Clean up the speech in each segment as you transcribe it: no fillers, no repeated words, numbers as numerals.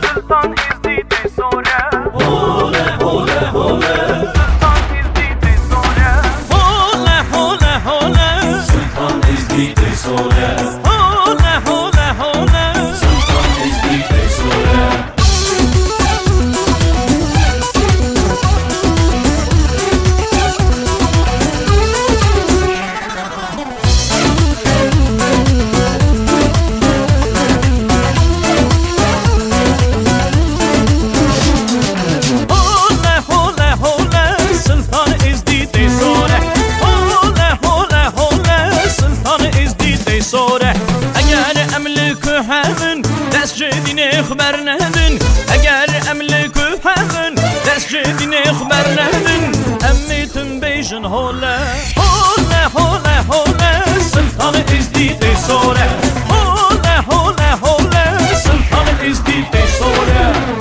Sultan izdi tesore. Hole hole hole. Sultan izdi tesore. Hole hole hole. Sultan izdi tesore. Hole hole hole. Sultan izdi tesore. اگر املک همون دست جدین خبر ندن اگر املک همون دست جدین خبر ندن امیتون بیشن هوله هوله هوله هوله سلطان ازدی تسوره هوله هوله هوله سلطان ازدی تسوره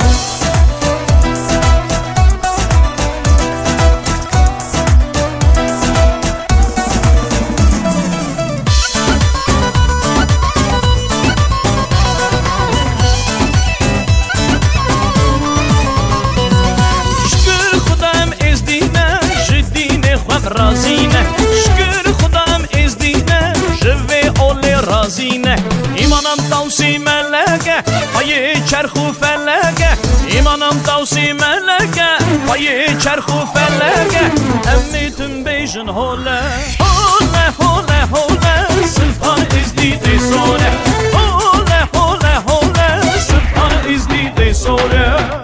رازینه شکر خدام از دینه جوه اول رازینه ایمانم توسی ملکه پای چرخ و فلکه ایمانم توسی ملکه پای چرخ و فلکه امیتون بیشن هوله هوله هوله هوله سلطان از دیده سوره هوله هوله هوله سلطان از دیده سوره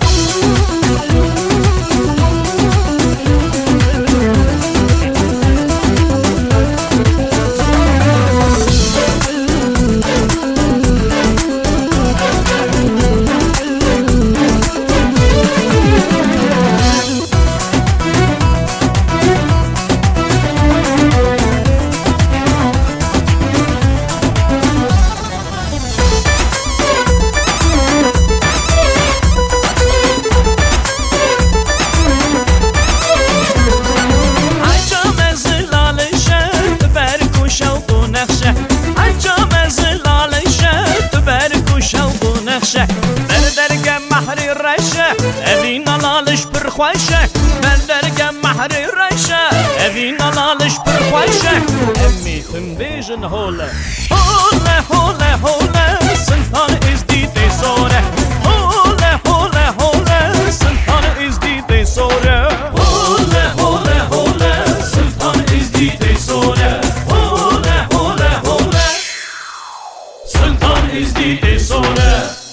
بردرگم محری رشه اوین لالش پر خوشه بردرگم محری رشه اوین لالش پر خوشه امیتون بیشن هوله هوله هوله هوله سلطان از دیده سوره هوله هوله هوله سلطان از دیده سوره هوله هوله هوله سلطان از دیده سوره هوله هوله هوله سلطان از دیده سوره